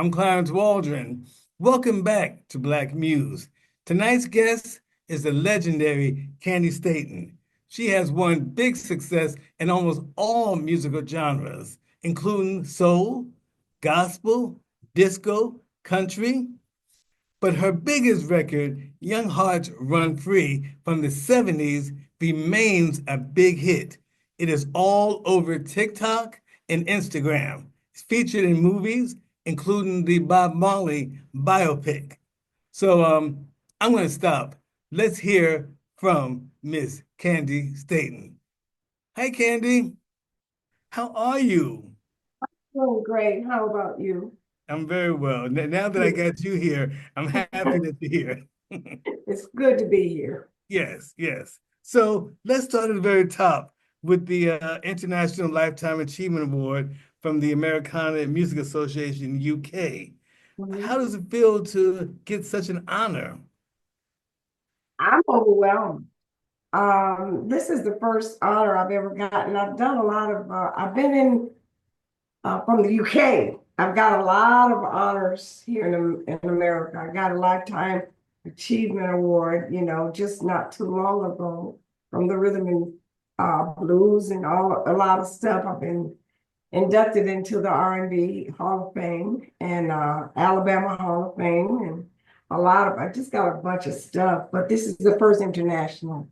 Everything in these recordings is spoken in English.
I'm Clarence Waldron. Welcome back to Black Muse. Tonight's guest is the legendary Candi Staton. She has won big success in almost all musical genres, including soul, gospel, disco, country. But her biggest record, Young Hearts Run Free from the 70s, remains a big hit. It is all over TikTok and Instagram. It's featured in movies, including the Bob Marley biopic. So I'm going to stop. Let's hear from Miss Candi Staton. Hi, Candi. How are you? Oh, great. How about you? I'm very well. Now that I got you here, I'm happy that you're here. It's good to be here. Yes, yes. So let's start at the very top with the International Lifetime Achievement Award from the Americana Music Association UK. How Mhm. does it feel to get such an honor? I'm overwhelmed. This is the first honor I've ever gotten. I've done a lot of, I've been in from the UK. I've got a lot of honors here in America. I got a Lifetime Achievement Award, just not too long ago from the rhythm and blues and a lot of stuff. I've been inducted into the R&B Hall of Fame and Alabama Hall of Fame and I just got a bunch of stuff, but this is the first international.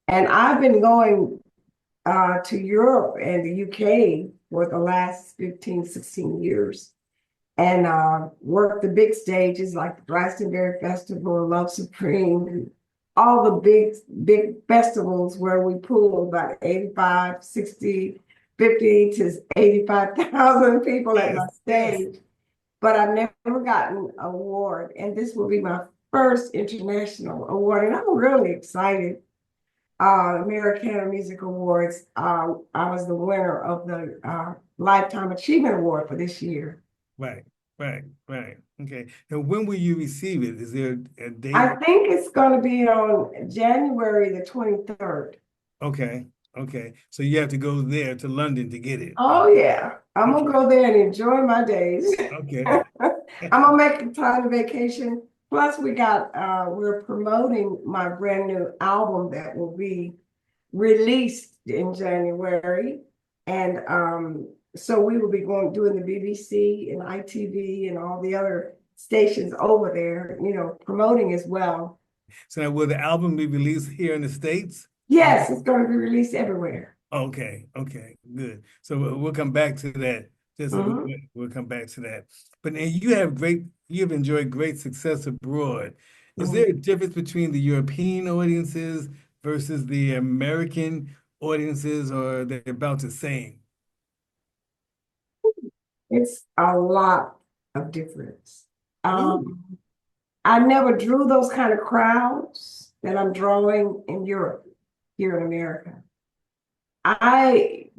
And I've been going to Europe and the UK for the last 15, 16 years and worked the big stages like the Glastonbury Festival, Love Supreme, and all the big festivals where we pull about 85, 60, 50 to 85,000 people at Yes, my yes. stage. But I've never gotten an award, and this will be my first international award, and I'm really excited. Americana Music Awards. I was the winner of the Lifetime Achievement Award for this year. Right, right, right. Okay. And when will you receive it? Is there a date? I think it's going to be on January the 23rd. Okay, okay. So you have to go there to London to get it. Oh, yeah. I'm going to Okay, go there and enjoy my days. okay. I'm going to make a time to vacation. Plus, we're promoting my brand new album that will be released in January. And so we will be doing the BBC and ITV and all the other stations over there, promoting as well. So now will the album be released here in the States? Yes, it's going to be released everywhere. Okay, okay, good. So we'll come back to that. Just Mhm. we'll come back to that. But then you've enjoyed great success abroad. Is there a Mhm. difference between the European audiences versus the American audiences, or they're about the same? It's a lot of difference. Really? I never drew those kind of crowds that I'm drawing in Europe, here in America. I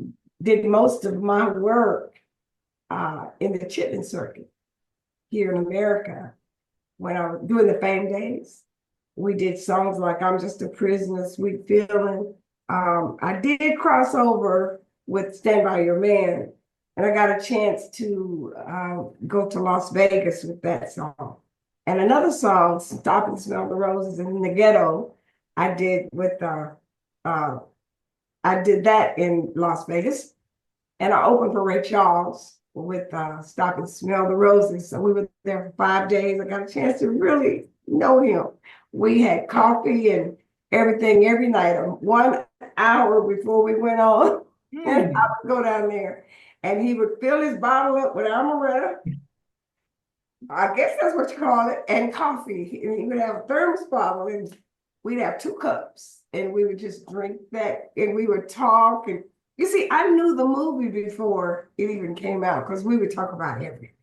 did most of my work in the chitlin circuit here in America when I was doing the Fame Days. We did songs like I'm Just a Prisoner, Sweet Feeling. I did cross over with Stand By Your Man, and I got a chance to go to Las Vegas with that song. And another song, Stop and Smell the Roses in the Ghetto, I did with uh, I did that in Las Vegas, and I opened for Ray Charles with Stop and Smell the Roses. So we were there for 5 days. I got a chance to really know him. We had coffee and everything every night, 1 hour before we went on. And I Hmm. would go down there and he would fill his bottle up with amaretto. I guess that's what you call it, and coffee. And he would have a thermos bottle and we'd have 2 cups and we would just drink that and we would talk. And you see, I knew the movie before it even came out because we would talk about everything.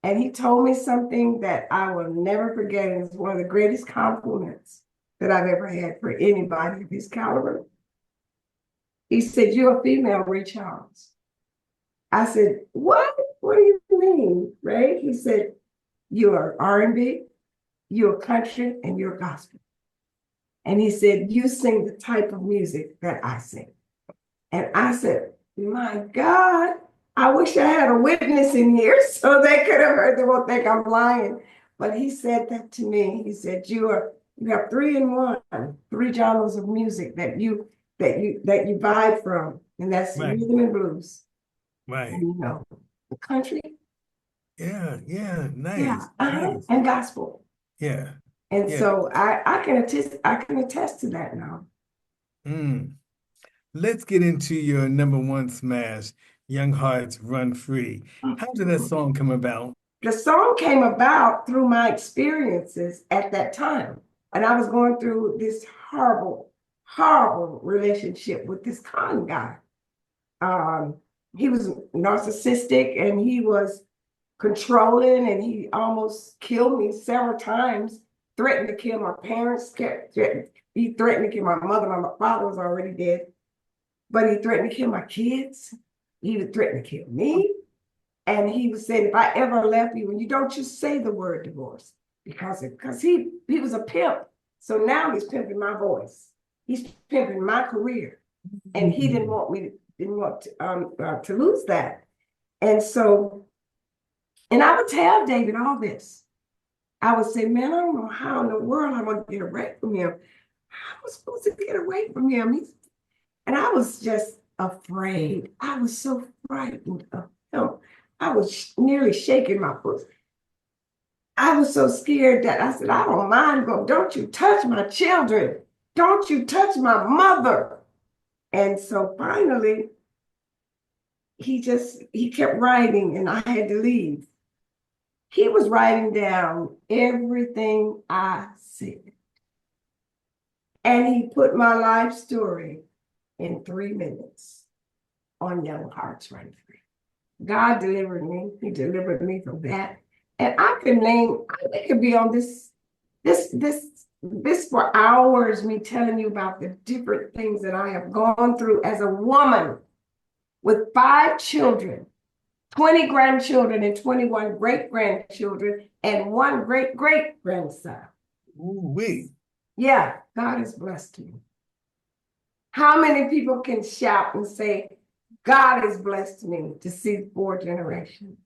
And he told me something that I will never forget. And it's one of the greatest compliments that I've ever had for anybody of his caliber. He said, "You're a female Ray Charles." I said, "What? What do you mean, Ray?" He said, "You're R&B, you're country, and you're gospel." And he said, "You sing the type of music that I sing." And I said, "My God." I wish I had a witness in here so they could have heard. They won't think I'm lying. But he said that to me. He said, you have three in one, three genres of music that you vibe from. And that's Right, rhythm and blues. And right. the country, Yeah, yeah, yeah, nice, nice. and gospel. Yeah, And yeah. so I can attest to that now. Mm. Let's get into your number one smash, Young Hearts Run Free. How did that song come about? The song came about through my experiences at that time. And I was going through this horrible, horrible relationship with this con guy. Um, he was narcissistic and he was controlling and he almost killed me several times, threatened to kill my parents, he threatened to kill my mother. My father was already dead, but he threatened to kill my kids. He was threatening to kill me. And he was saying, if I ever left you, and you don't just say the word divorce, because he was a pimp. So now he's pimping my voice. He's pimping my career. And he didn't want to lose that. And so, and I would tell David all this. I would say, man, I don't know how in the world I'm gonna get away from him. How was I supposed to get away from him? And I was just afraid. I was so frightened of him. I was nearly shaking my foot. I was so scared that I said, I don't mind, but don't you touch my children. Don't you touch my mother. And so finally, he kept writing and I had to leave. He was writing down everything I said. And he put my life story in 3 minutes on Young Hearts Run Free. God delivered me. He delivered me from that. And I could be on this for hours, me telling you about the different things that I have gone through as a woman with 5 children, 20 grandchildren, and 21 great grandchildren, and 1 great great grandson. Ooh-wee. Yeah, God has blessed me. How many people can shout and say, God has blessed me to see 4 generations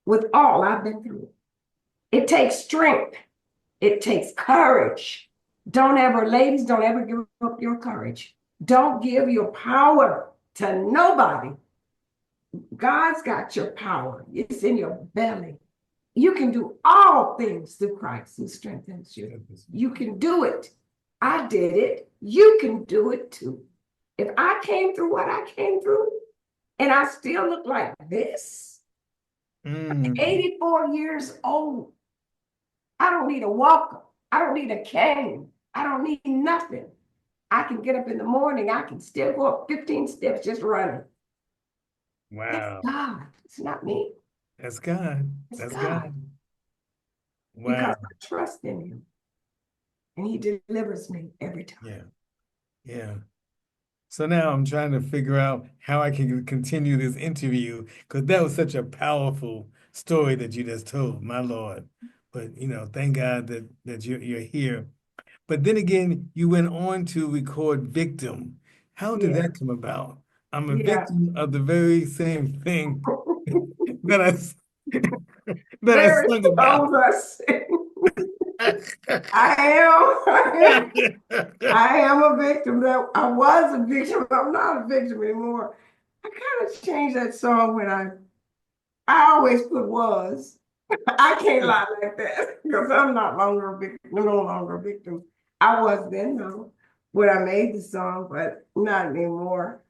with all I've been through? It takes strength. It takes courage. Ladies, don't ever give up your courage. Don't give your power to nobody. God's got your power. It's in your belly. You can do all things through Christ who strengthens you. You can do it. I did it. You can do it too. If I came through what I came through and I still look like this, I'm 84 years old. I don't need a walker. I don't need a cane. I don't need nothing. I can get up in the morning. I can still go up 15 steps just running. Wow. That's God. It's not me. That's God. It's That's God. God. Because Wow. I trust in him. And he delivers me every time. Yeah. Yeah. So now I'm trying to figure out how I can continue this interview because that was such a powerful story that you just told, my Lord. But thank God that you're here. But then again, you went on to record Victim. How did Yeah. that come about? I'm a Yeah. victim of the very same thing that I that I Very sung about. told us. I am. I am a victim. That I was a victim. I'm not a victim anymore. I kind of changed that song when I always put was. I can't lie like that because I'm not longer a victim, no longer a victim. I was then though when I made the song, but not anymore.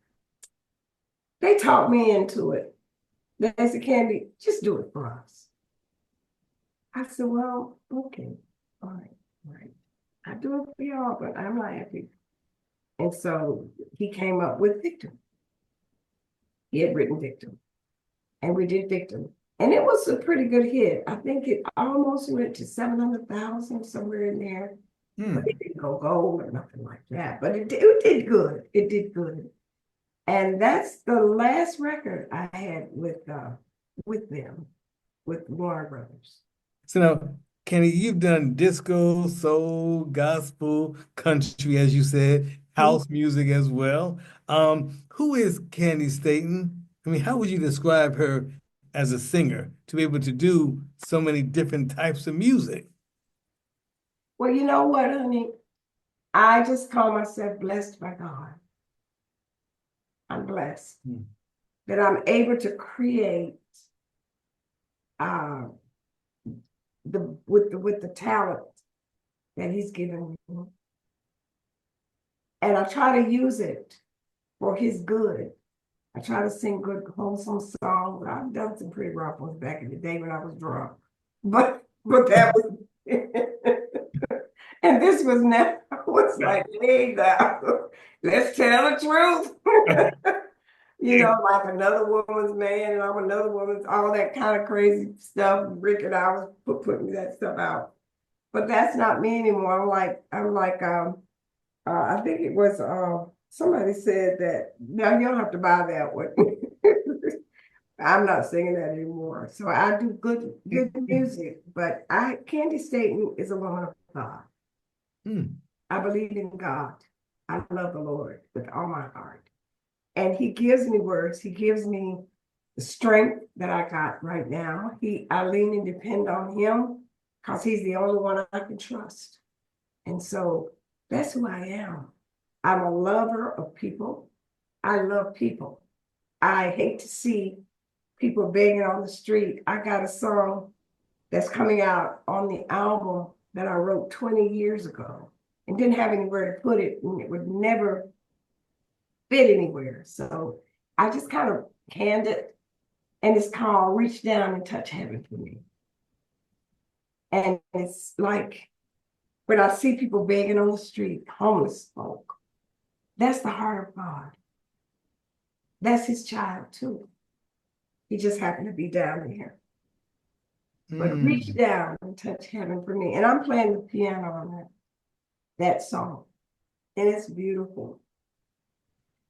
They talked me into it. They said, Candi, just do it for us. I said, well, okay, all right, all right. I do it for y'all, but I'm not happy. And so he came up with Victim. He had written Victim, and we did Victim. And it was a pretty good hit. I think it almost went to 700,000, somewhere in there. But it didn't go gold or nothing like that. But it did good. It did good. And that's the last record I had with them, with Warner Brothers. So now, Kenny, you've done disco, soul, gospel, country, as you said, house music as well. Who is Candi Staton? I mean, how would you describe her as a singer to be able to do so many different types of music? Well, you know what, honey? I just call myself blessed by God. I'm blessed that I'm able to create uh, with the talent that He's given me, and I try to use it for His good. I try to sing good, wholesome songs. I've done some pretty rough ones back in the day when I was drunk, but that was, and this was never was like, hey, now let's tell the truth. You know, like another woman's man, and I'm another woman's, all that kind of crazy stuff. Rick and I was putting that stuff out, but that's not me anymore. I think it was somebody said that now you don't have to buy that one. I'm not singing that anymore. So I do good music, but Candi Staton is a woman of God. I believe in God. I love the Lord with all my heart. And He gives me words. He gives me the strength that I got right now. I lean and depend on Him because He's the only one I can trust. And so that's who I am. I'm a lover of people. I love people. I hate to see people begging on the street. I got a song that's coming out on the album that I wrote 20 years ago and didn't have anywhere to put it, and it would never fit anywhere. So I just kind of canned it, and it's called Reach Down and Touch Heaven for me. And it's like when I see people begging on the street, homeless folk, that's the heart of God. That's His child too. He just happened to be down there. But reach down and touch heaven for me. And I'm playing the piano on that song. And it's beautiful.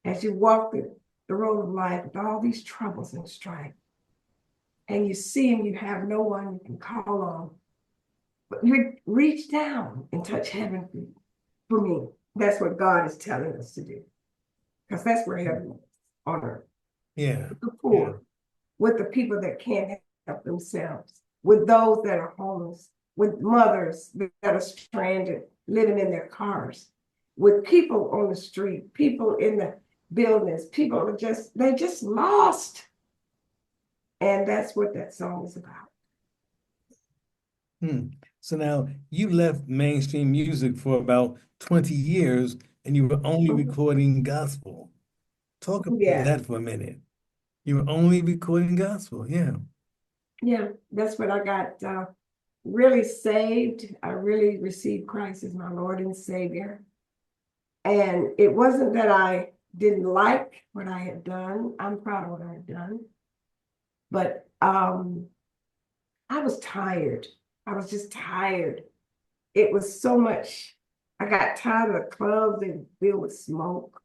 As you walk the road of life with all these troubles and strife, and you see and you have no one you can call on, but you reach down and touch heaven for me. That's what God is telling us to do. Because that's where heaven is, on earth. Yeah. With the poor, with the people that can't help themselves, with those that are homeless, with mothers that are stranded, living in their cars, with people on the street, people in the buildings, people are they're just lost. And that's what that song is about. So now you left mainstream music for about 20 years and you were only recording gospel. Talk about that for a minute. You were only recording gospel, yeah. Yeah, that's when I got really saved. I really received Christ as my Lord and Savior. And it wasn't that I didn't like what I had done. I'm proud of what I had done. But I was tired. I was just tired. It was so much. I got tired of the clubs and filled with smoke.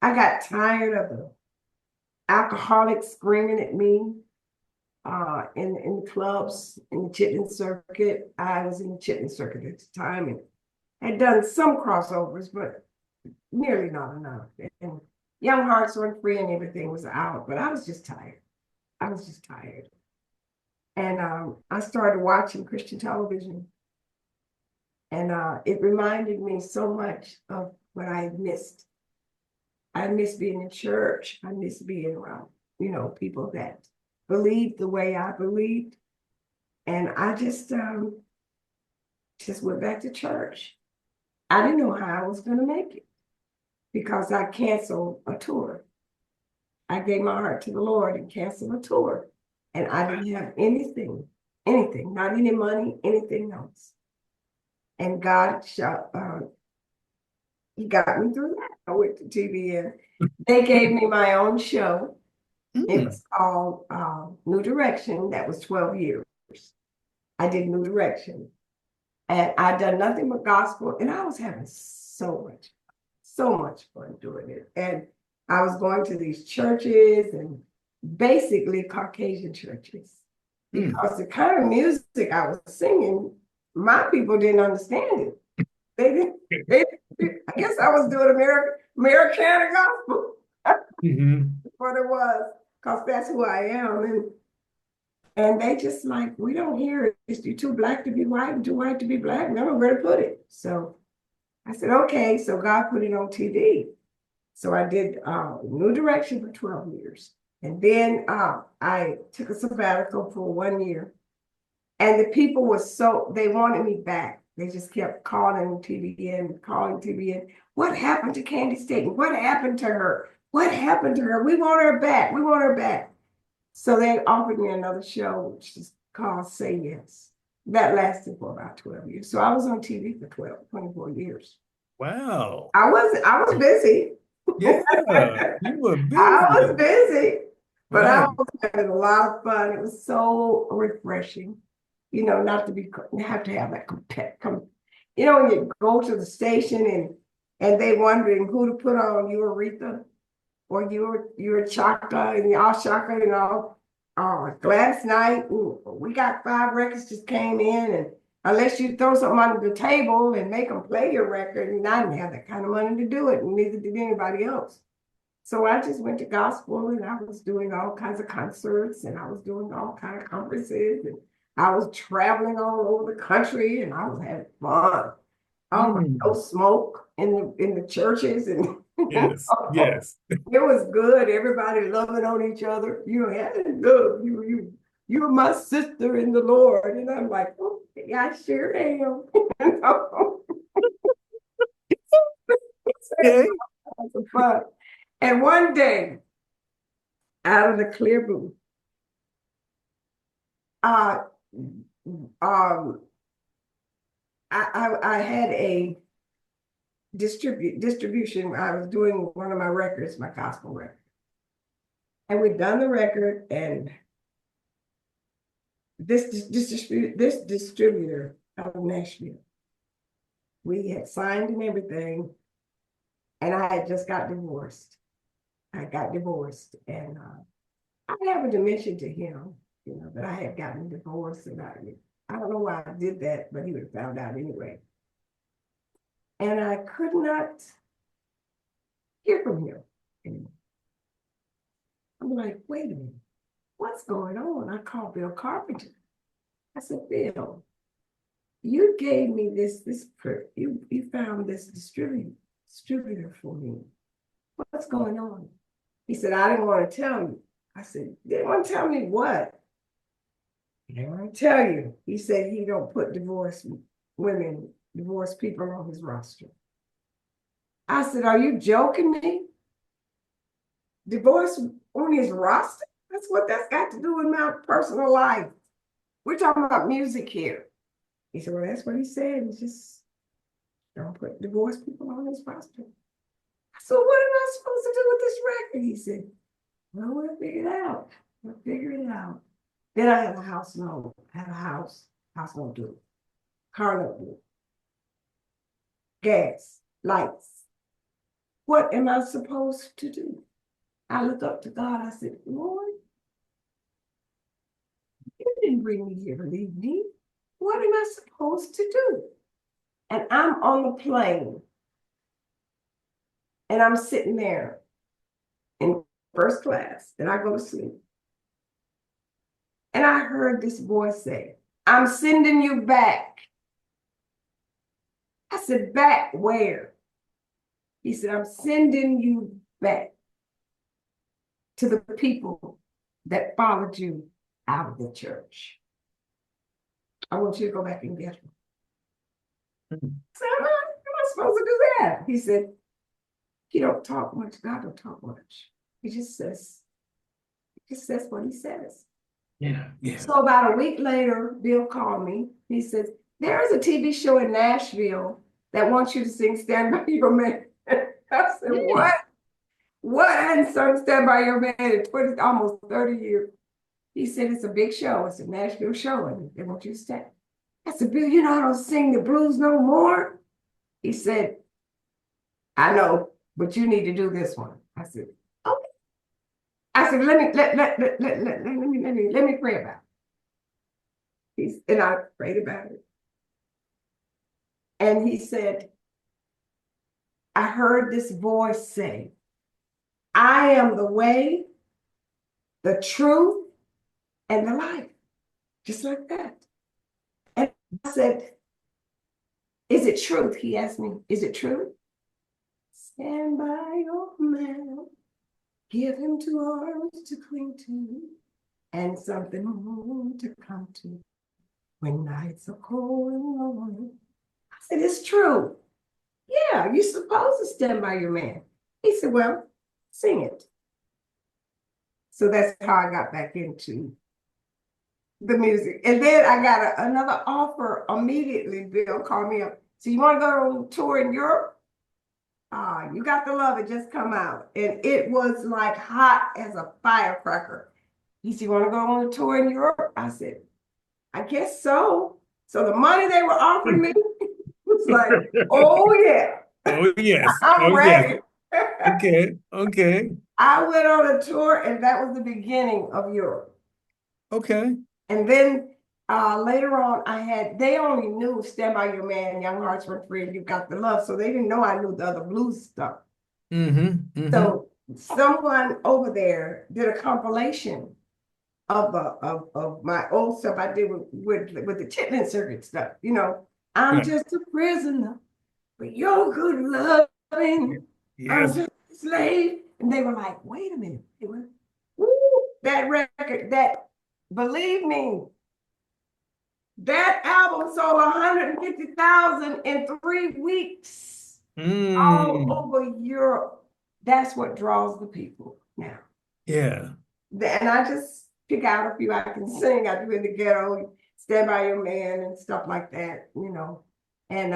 I got tired of the alcoholics screaming at me in the clubs, in the chitlin circuit. I was in the chitlin circuit at the time and had done some crossovers, but nearly not enough. And Young Hearts Run Free and everything was out, but I was just tired. I was just tired. And I started watching Christian television. And it reminded me so much of what I had missed. I missed being in church. I missed being around, people that believed the way I believed. And I just went back to church. I didn't know how I was going to make it because I canceled a tour. I gave my heart to the Lord and canceled a tour. And I didn't have anything, not any money, anything else. And God, He got me through that. I went to TVN. They gave me my own show. It was called New Direction. That was 12 years. I did New Direction. And I'd done nothing but gospel. And I was having so much fun doing it. And I was going to these churches and basically Caucasian churches. Because the kind of music I was singing, my people didn't understand it. They didn't. I guess I was doing Americana gospel. what it was, because that's who I am. And they just like, we don't hear it. You're too black to be white and too white to be black. We don't know where to put it. So I said, okay. So God put it on TV. So I did New Direction for 12 years. And then I took a sabbatical for 1 year. And the people were they wanted me back. They just kept calling TVN. What happened to Candi Staton? What happened to her? What happened to her? We want her back. We want her back. So they offered me another show, which is called Say Yes. That lasted for about 12 years. So I was on TV for 24 years. Wow. I was busy. Yeah, you were I busy. was busy, but I Right. was having a lot of fun. It was so refreshing, not to have to have that when you go to the station and they wondering who to put on, you Aretha or you're Chaka and y'all Shaka and all. Gladys Knight, we got 5 records just came in, and unless you throw something under the table and make them play your record, and I didn't have that kind of money to do it, and neither did anybody else. So I just went to gospel, and I was doing all kinds of concerts, and I was doing all kinds of conferences, and I was traveling all over the country, and I was having fun. No smoke in the churches, and Yes, yes. it was good. Everybody loving on each other. Love you're my sister in the Lord, and I'm like, oh, I sure am. Okay. Fun. And one day, out of the clear blue, uh, I had a distribution. I was doing one of my records, my gospel record, and we'd done the record, and this distributor out of Nashville, we had signed and everything, and I had just got divorced. I got divorced, and I happened to mention to him, that I had gotten divorced, and I don't know why I did that, but he would have found out anyway. And I could not hear from him anymore. I'm like, wait a minute, what's going on? I called Bill Carpenter. I said, Bill, you gave me you found this distributor for me. What's going on? He said, I didn't want to tell you. I said, didn't want to tell me what? I didn't want to tell you. He said he don't put divorced people on his roster. I said, are you joking me? Divorce on his roster? That's got to do with my personal life. We're talking about music here. He said, well, that's what he said. He just don't put divorced people on his roster. I said, what am I supposed to do with this record? He said, well, we'll figure it out. We'll figure it out. Then I had a house note. I had a house note due. Car note due. Gas, lights. What am I supposed to do? I looked up to God. I said, Lord, you didn't bring me here to leave me. What am I supposed to do? And I'm on the plane. And I'm sitting there in first class. And I go to sleep. And I heard this voice say, I'm sending you back. I said, back where? He said, I'm sending you back to the people that followed you out of the church. I want you to go back and get them. I said, how am I supposed to do that? He said, he don't talk much. God don't talk much. He just says what he says. Yeah. So about a week later, Bill called me. He says, there is a TV show in Nashville that wants you to sing Stand By Your Man. I said, what? What? I hadn't sung Stand By Your Man in almost 30 years. He said, it's a big show. It's a Nashville show, and they want you to stay. I said, Bill, I don't sing the blues no more. He said, I know, but you need to do this one. I said, okay. I said, let me pray about it. And I prayed about it. And he said, I heard this voice say, I am the way, the truth, and the life. Just like that. And I said, is it truth? He asked me, is it true? Stand by your man. Give him 2 arms to cling to and something more to come to when nights are cold and lonely. I said, it's true. Yeah, you're supposed to stand by your man. He said, well, sing it. So that's how I got back into the music. And then I got another offer immediately. Bill called me up. So you want to go on tour in Europe? You Got the Love had just come out. And it was like hot as a firecracker. He said, you want to go on a tour in Europe? I said, I guess so. So the money they were offering me was like, oh yeah. Oh, yes. I'm Oh, yes. ready. Okay. Okay. I went on a tour, and that was the beginning of Europe. Okay. And then later on, they only knew Stand By Your Man, Young Hearts Run Free, and You Got the Love. So they didn't know I knew the other blues stuff. So someone over there did a compilation of my old stuff I did with the Chitlin Circuit stuff. You know, I'm Right. just a prisoner, but your good loving. I'm Yes. just a slave. And they were like, wait a minute. They went, woo, that record, believe me, that album sold 150,000 in 3 weeks all over Europe. That's what draws the people now. Yeah. And I just pick out a few I can sing. I do In the Ghetto, Stand By Your Man, and stuff like that, you know. And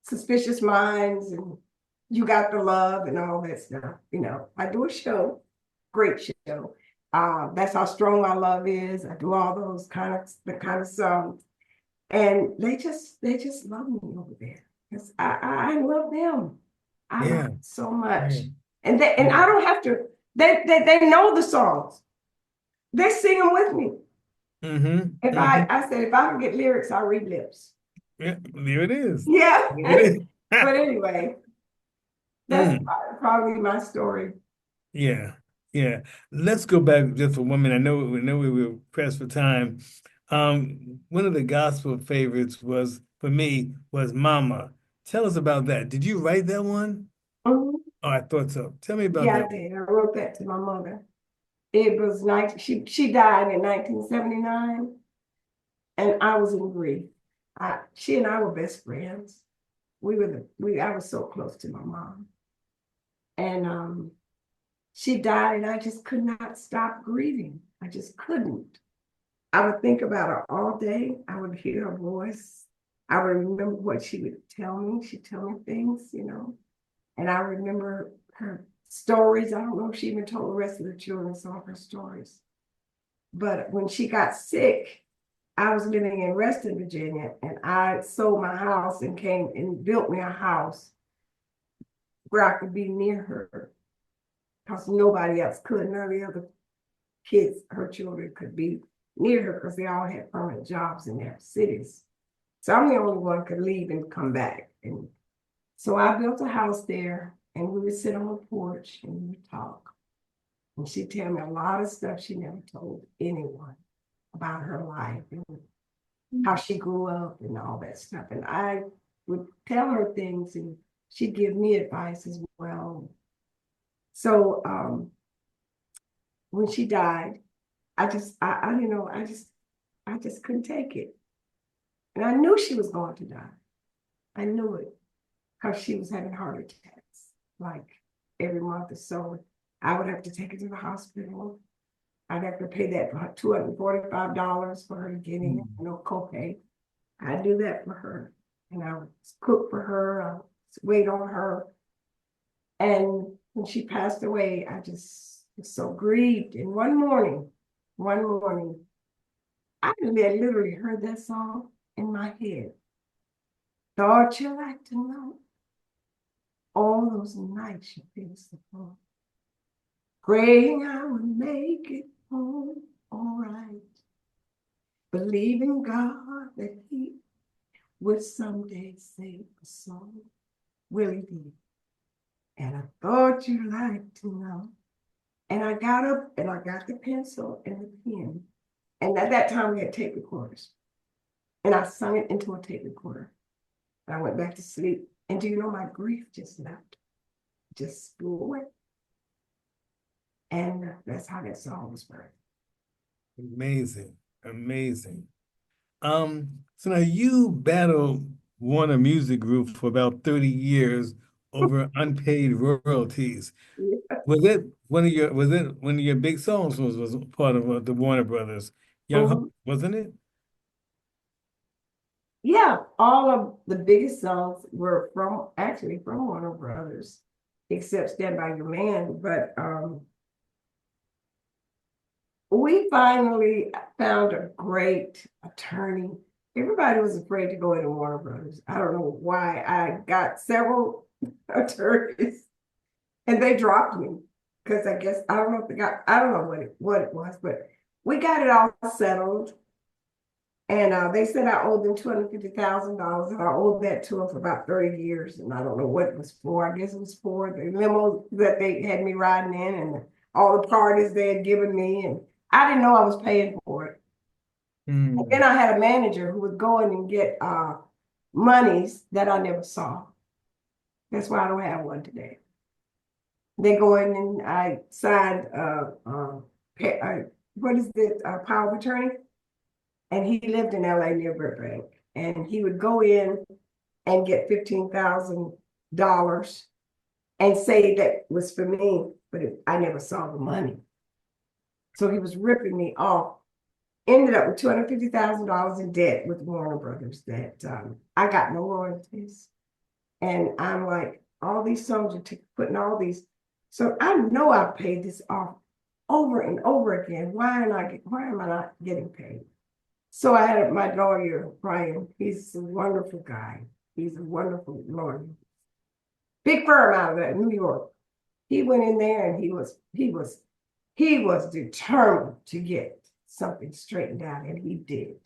Suspicious Minds, and You Got the Love, and all that stuff. You know, I do a show, great show. That's How Strong My Love Is. I do all those kind of songs, and they just love me over there because I love them. I love Yeah. them so much, Yeah. and I don't have to. They know the songs. They sing them with me. If I said if I can get lyrics, I'll read lips. Yeah. There it is. Yeah. There it is. But anyway, that's probably my story. Yeah, yeah. Let's go back just for 1 minute. I know we were pressed for time. One of the gospel favorites was for me was Mama. Tell us about that. Did you write that one? Mhm. Oh, I thought so. Tell me about Yeah, I that. did. I wrote that to my mother. It was she died in 1979, and I was in grief. She and I were best friends. I was so close to my mom. And she died, and I just could not stop grieving. I just couldn't. I would think about her all day. I would hear her voice. I would remember what she would tell me. She'd tell me things, you know. And I remember her stories. I don't know if she even told the rest of the children some of her stories. But when she got sick, I was living in Reston, Virginia, and I sold my house and came and built me a house where I could be near her because nobody else could. None of the other kids, her children, could be near her because they all had permanent jobs in their cities. So I'm the only one who could leave and come back. And so I built a house there, and we would sit on the porch and we would talk. And she'd tell me a lot of stuff she never told anyone about her life and how she grew up and all that stuff. And I would tell her things, and she'd give me advice as well. So when she died, I just couldn't take it. And I knew she was going to die. I knew it because she was having heart attacks like every month or so. I would have to take her to the hospital. I'd have to pay that for $245 for her to get in, copay. I'd do that for her. And I would cook for her, I would wait on her. And when she passed away, I just was so grieved. And one morning, I literally heard that song in my head. Thought you like to know all those nights you faced the phone, praying I would make it home all right, believing God that He would someday save the soul. Well, He did. And I thought you'd like to know And I got up and I got the pencil and the pen. And at that time we had tape recorders. And I sung it into a tape recorder. And I went back to sleep. And do you know, my grief just left, just flew away. And that's how that song was birthed. Amazing, amazing. So now you battled Warner Music Group for about 30 years over unpaid royalties. Was it one of your big songs was part of the Warner Brothers Young Heart, Mhm. wasn't it? Yeah, all of the biggest songs were actually from Warner Brothers, except Stand By Your Man. But we finally found a great attorney. Everybody was afraid to go into Warner Brothers. I don't know why. I got several attorneys and they dropped me because I guess I don't know if they got, I don't know what it was, but we got it all settled. And they said I owed them $250,000, and I owed that to them for about 30 years. And I don't know what it was for. I guess it was for the limo that they had me riding in and all the parties they had given me. And I didn't know I was paying for it. And then I had a manager who would go in and get monies that I never saw. That's why I don't have one today. They go in and I signed what is it, power of attorney? And he lived in LA near Burbank. And he would go in and get $15,000 and say that was for me, but I never saw the money. So he was ripping me off. Ended up with $250,000 in debt with Warner Brothers that I got no royalties. And I'm like, all these songs are putting all these. So I know I paid this off over and over again. Why am I not getting paid? So I had my lawyer, Brian. He's a wonderful guy. He's a wonderful lawyer. Big firm out of New York. He went in there and he was determined to get something straightened out, and he did.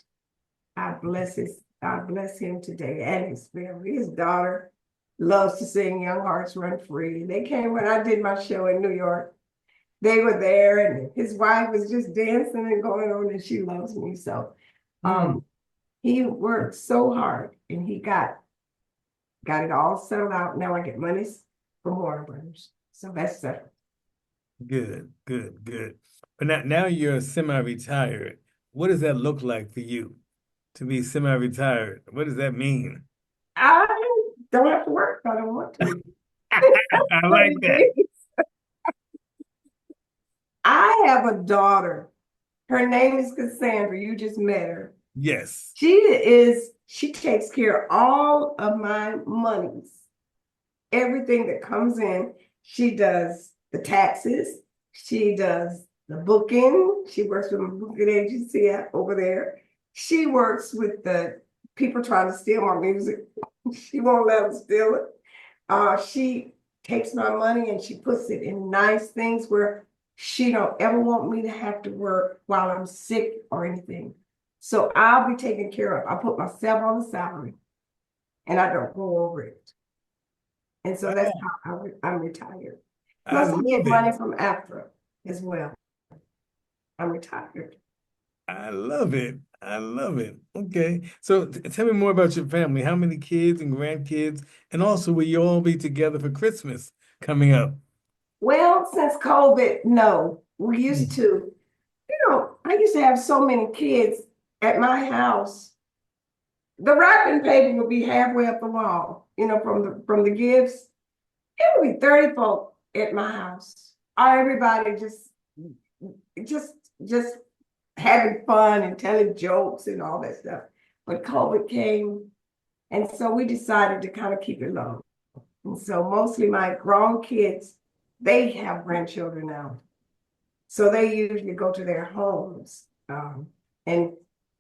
I bless him today and his family. His daughter loves to sing Young Hearts Run Free. They came when I did my show in New York. They were there, and his wife was just dancing and going on, and she loves me. So he worked so hard and he got it all settled out. Now I get monies from Warner Brothers. So that's settled. Good, good, good. But now you're semi-retired. What does that look like for you to be semi-retired? What does that mean? I don't have to work if I don't want to. I like that. I have a daughter. Her name is Cassandra. You just met her. Yes. She takes care of all of my monies. Everything that comes in, she does the taxes. She does the booking. She works with a booking agency over there. She works with the people trying to steal my music. She won't let them steal it. She takes my money and she puts it in nice things where she don't ever want me to have to work while I'm sick or anything. So I'll be taken care of. I put myself on the salary and I don't go over it. And so that's how I'm retired. Plus I get money from AFTRA as well. I'm retired. I love it. I love it. Okay. So tell me more about your family. How many kids and grandkids? And also, will you all be together for Christmas coming up? Well, since COVID, no. We used to, I used to have so many kids at my house. The wrapping paper would be halfway up the wall, from the gifts. It would be 30 folk at my house. Everybody just having fun and telling jokes and all that stuff. But COVID came, and so we decided to kind of keep it low. And so mostly my grown kids, they have grandchildren now. So they usually go to their homes. And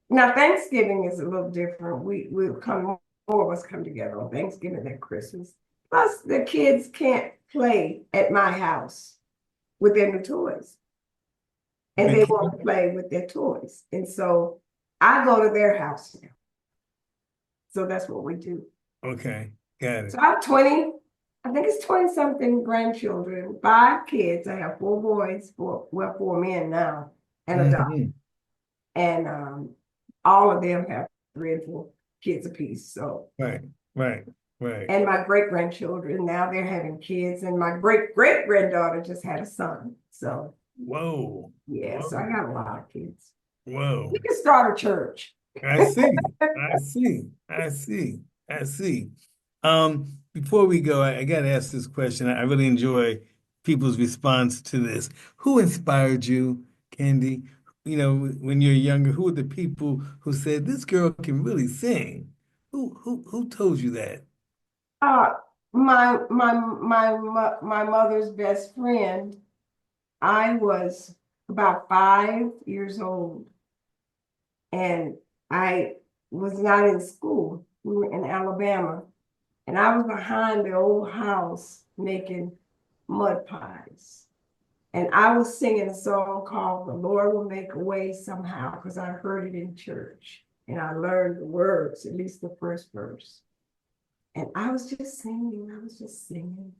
now Thanksgiving is a little different. More of us come together on Thanksgiving and Christmas. Plus the kids can't play at my house with their new toys. And they want to play with their toys. And so I go to their house now. So that's what we do. Okay, got it. So I have 20 I think it's 20 something grandchildren, 5 kids. I have 4 boys, 4 men now, and a dog. Mhm. And all of them have 3 and 4 kids apiece. So, Right, right, right. and my great grandchildren now they're having kids, and my great great granddaughter just had a son. So, Whoa, yeah, so I whoa, got a lot of kids. whoa. We can start a church. I see, I see, I see, I see. Before we go, I got to ask this question. I really enjoy people's response to this. Who inspired you, Candy? You know, when you're younger, who are the people who said this girl can really sing? Who told you that? Uh, my mother's best friend. I was about 5 years old, and I was not in school. We were in Alabama, and I was behind the old house making mud pies. And I was singing a song called "The Lord Will Make a Way Somehow" because I heard it in church, and I learned the words, at least the first verse. And I was just singing. I was just singing.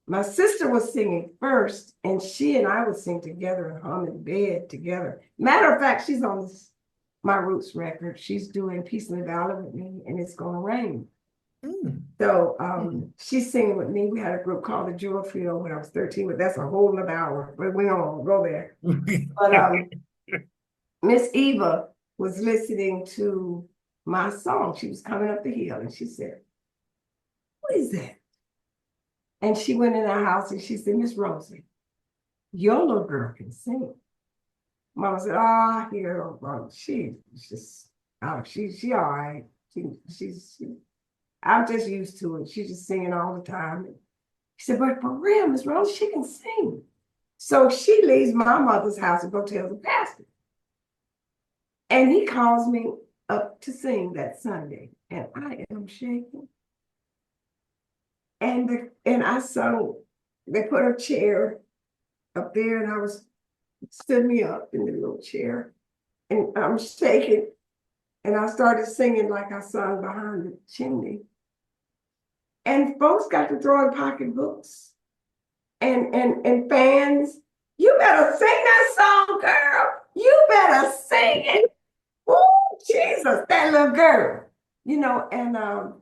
My sister was singing first, and she and I would sing together and hum in bed together. Matter of fact, she's on this My Roots record. She's doing Peace in the Valley with me, and It's Gonna Rain. Mm, So mm. she's singing with me. We had a group called the Jewel Trio when I was 13, but that's a whole nother hour. But we don't go there. But Miss Eva was listening to my song. She was coming up the hill, and she said, "What is that?" And she went in our house and she said, "Miss Rosie, your little girl can sing." Mama said, "Oh, I hear her, bro. She's just, oh, she all right. I'm just used to it. She's just singing all the time." She said, "But for real, Miss Rose, she can sing." So she leaves my mother's house and go tell the pastor. And he calls me up to sing that Sunday. And I am shaking. And I sung, they put a chair up there, and I was stood me up in the little chair. And I'm shaking. And I started singing like I sung behind the chimney. And folks got to throw in pocketbooks and fans. "You better sing that song, girl. You better sing it." Oh, Jesus, that little girl. And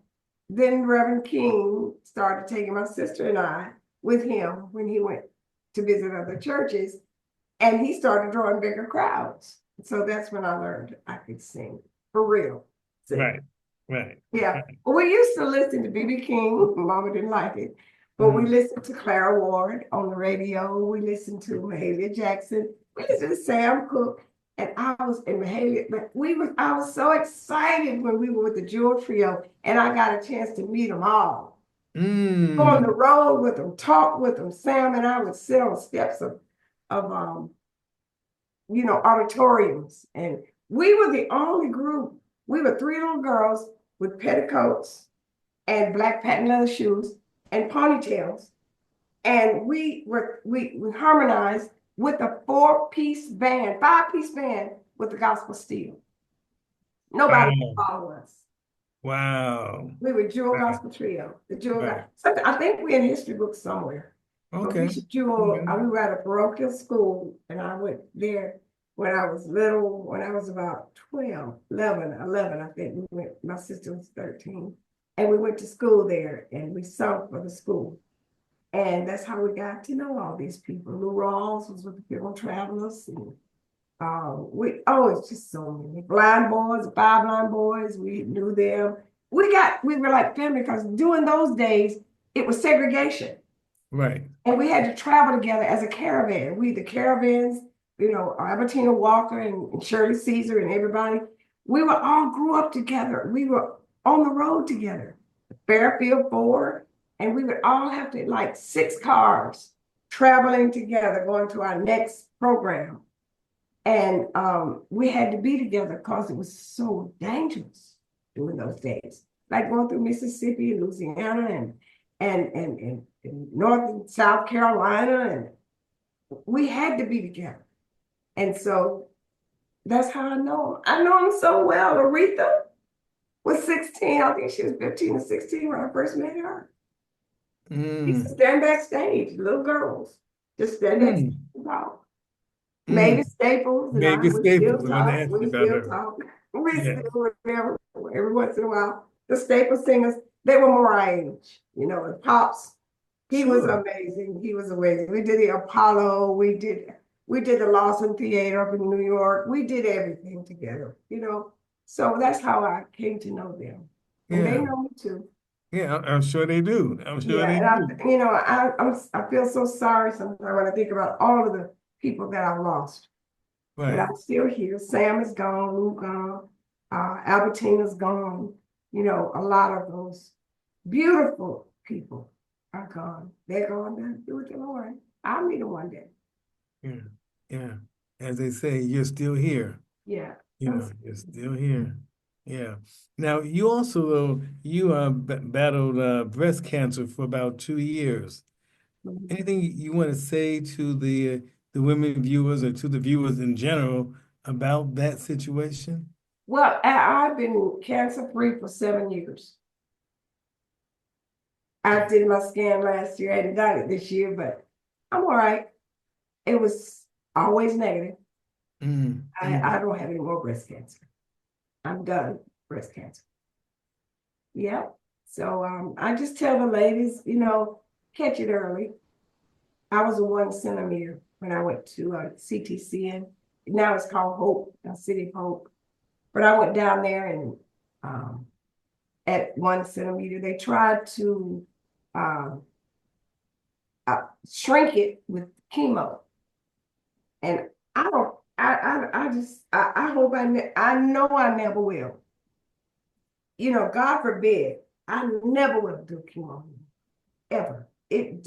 then Reverend King started taking my sister and I with him when he went to visit other churches, and he started drawing bigger crowds. So that's when I learned I could sing for real. Sing. Right, right, Yeah. right. Well, we used to listen to B.B. King. Mama didn't like it. But we Mm. listened to Clara Ward on the radio. We listened to Mahalia Jackson. We listened to Sam Cooke. And I was in Mahalia, but I was so excited when we were with the Jewel Trio, and I got a chance to meet them all. Go on the Mm. road with them, talk with them. Sam and I would sit on steps of auditoriums. And we were the only group. We were 3 little girls with petticoats and black patent leather shoes and ponytails. And we harmonized with a 4-piece band, 5-piece band with the gospel steel. Nobody could Wow, follow us. wow. We were Jewel Right, Gospel Trio. The Jewel right. Gospel. I think we're in history books somewhere. But Okay. Bishop Jewel, Okay. we were at a parochial school, and I went there when I was little, when I was about 12, 11, I think. My sister was 13. And we went to school there, and we sung for the school. And that's how we got to know all these people. Lou Rawls was with the Pilgrim Travelers. And it's just so many. Blind boys, 5 blind boys, we knew them. We were like family because during those days, it was segregation. Right. And we had to travel together as a caravan. The caravans, Albertina Walker and Shirley Caesar and everybody, we were all grew up together. We were on the road together, Fairfield Ford, and we would all have to, like 6 cars traveling together, going to our next program. And we had to be together because it was so dangerous during those days, like going through Mississippi and Louisiana and North and South Carolina, and we had to be together. And so that's how I know him. I know him so well. Aretha was 16. I think she was 15 or 16 when I first met her. Used to Mm, stand backstage, little girls, just stand backstage mm, and talk. Maybe mm. Staples and I, Maybe we still Staples. I want to talk, ask you we about still her. talk. We Yeah, still, whatever, every once in a while. The Staples singers, they were more our age, the Pops. He was sure. amazing. He was amazing. We did the Apollo. We did the Lawson Theater up in New York. We did everything together. So that's how I came to know them. And they Yeah, know me too. yeah. I'm sure they do. I'm sure Yeah, they and do. I feel so sorry sometimes when I think about all of the people that I've lost. But Right. I'm still here. Sam is gone, Lou gone, Albertina's gone. A lot of those beautiful people are gone. They're going to do with the Lord. I'll meet them one day. Yeah, yeah. As they say, you're still here. Yeah. You're still here. Yeah. Now, you also, though, you battled breast cancer for about 2 years. Anything you want to say to the women viewers or to the viewers in general about that situation? Well, I've been cancer free for 7 years. I did my scan last year. I hadn't done it this year, but I'm all right. It was always negative. Mm, I mm. don't have any more breast cancer. I'm done with breast cancer. Yeah. So I just tell the ladies, catch it early. I was a 1 centimeter when I went to CTCN. Now it's called Hope, City of Hope. But I went down there and um, at 1 centimeter, they tried to um, shrink it with chemo. And I don't, I hope I know I never will. God forbid, I never will do chemo ever. It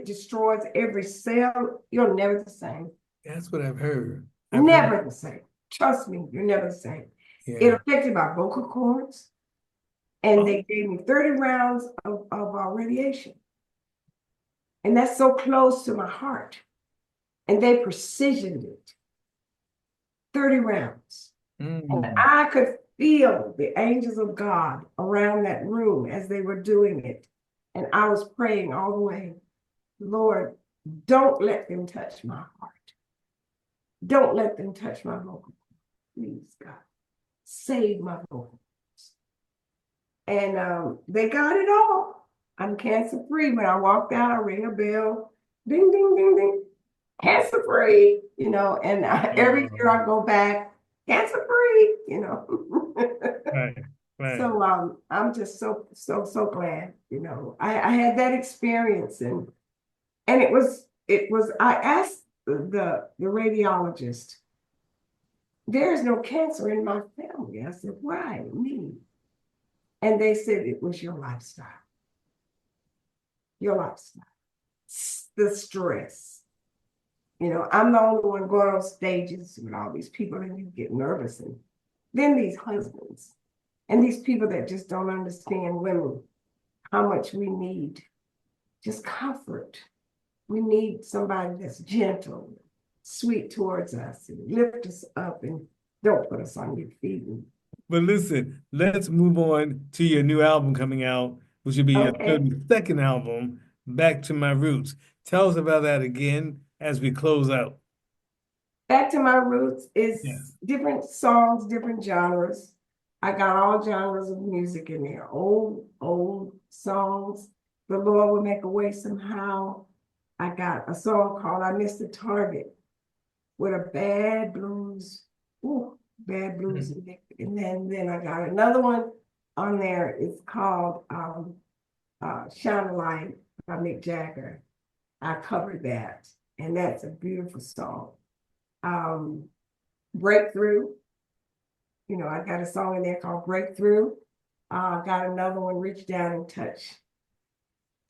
destroys every cell. You're never the same. That's what I've heard. I've heard. Never the same. Trust me, you're never the same. It Yeah. affected my vocal cords, and Oh, they gave me 30 rounds of radiation. And that's so close to my heart. And they precisioned it 30 rounds. And mm. I could feel the angels of God around that room as they were doing it. And I was praying all the way, Lord, don't let them touch my heart. Don't let them touch my vocal cords. Please, God, save my vocal. And they got it all. I'm cancer free. When I walked out, I rang a bell, ding, ding, ding, ding, cancer free, and every year I go back, cancer free. Right, right. So I'm just so, so, so glad, I had that experience and it was, I asked the radiologist, there's no cancer in my family. I said, why me? And they said it was your lifestyle. Your lifestyle. The stress. I'm the only one going on stages with all these people and you get nervous. And then these husbands and these people that just don't understand women, how much we need just comfort. We need somebody that's gentle, sweet towards us, and lift us up and don't put us on your feet. But listen, let's move on to your new album coming out, which will be your Okay. 32nd album, Back to My Roots. Tell us about that again as we close out. Back to My Roots is Yes. different songs, different genres. I got all genres of music in there. Old songs. The Lord will make a way somehow. I got a song called I Missed the Target with a bad blues. Ooh, bad blues. Mm. And then I got another one on there. It's called Shine a Light by Mick Jagger. I covered that. And that's a beautiful song. Breakthrough. I got a song in there called Breakthrough. Got another one, Reach Down and Touch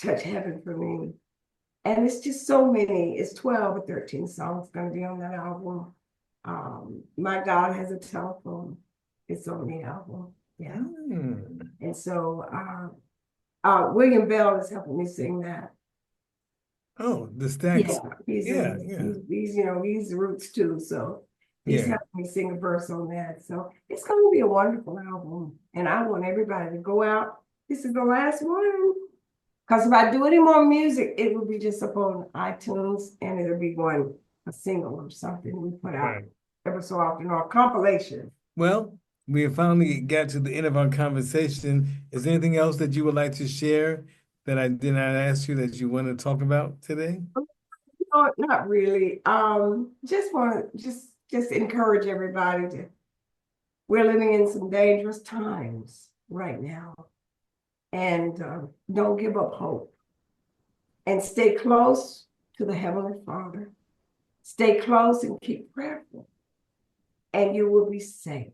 Heaven for Me. And it's just so many. It's 12 or 13 songs going to be on that album. My God Has a Telephone. It's on the album. Yeah. Mm. And so William Bell is helping me sing that. Oh, the Stacks. Yeah, he's Yeah, yeah, he's the roots too. So he's yeah. helping me sing a verse on that. So it's going to be a wonderful album. And I want everybody to go out. This is the last one. Because if I do any more music, it will be just up on iTunes and it'll be a single or something we put out Right. every so often or a compilation. Well, we have finally got to the end of our conversation. Is there anything else that you would like to share that I did not ask you that you want to talk about today? No, not really. Just want to just encourage everybody to. We're living in some dangerous times right now, and don't give up hope. And stay close to the Heavenly Father. Stay close and keep prayerful, and you will be safe.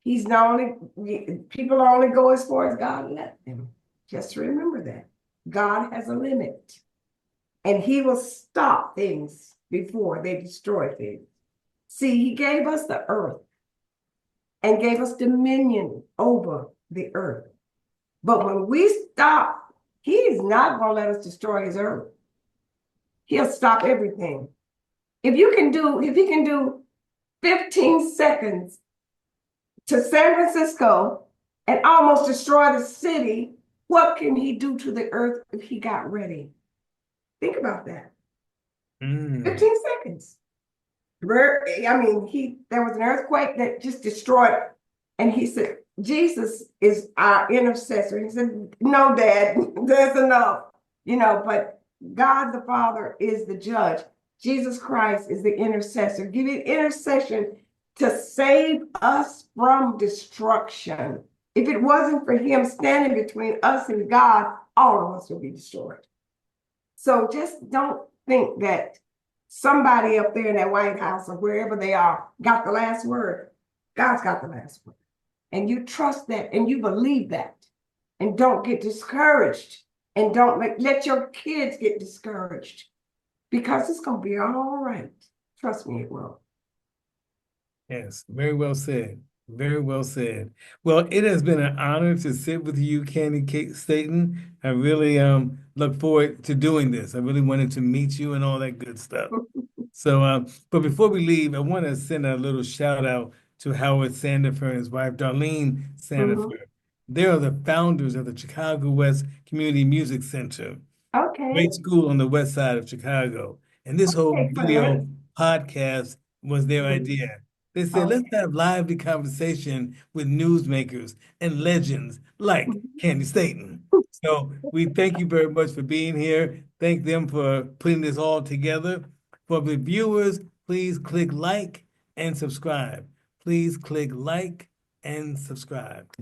He's not only people only go as far as God let them. Just remember that God has a limit, and He will stop things before they destroy things. See, He gave us the earth and gave us dominion over the earth. But when we stop, He is not going to let us destroy His earth. He'll stop everything. If He can do 15 seconds to San Francisco and almost destroy the city, what can He do to the earth if He got ready? Think about that. 15 seconds. I mean, there was an earthquake that just destroyed, and He said, Jesus is our intercessor. He said, no, Dad, there's enough, but God the Father is the judge. Jesus Christ is the intercessor, giving intercession to save us from destruction. If it wasn't for Him standing between us and God, all of us would be destroyed. So just don't think that somebody up there in that White House or wherever they are got the last word. God's got the last word. And you trust that and you believe that. And don't get discouraged. And don't let your kids get discouraged. Because it's going to be all right. Trust me, it will. Yes, very well said. Very well said. Well, it has been an honor to sit with you, Candi Staton. I really look forward to doing this. I really wanted to meet you and all that good stuff. So, but before we leave, I want to send a little shout out to Howard Sandifer and his wife, Darlene Sandifer. They are the founders of the Chicago West Community Music Center. Okay. Great school on the west side of Chicago. And this whole video podcast was their idea. They said, let's have lively conversation with newsmakers and legends like Candi Staton. So we thank you very much for being here. Thank them for putting this all together. For the viewers, please click like and subscribe. Please click like and subscribe.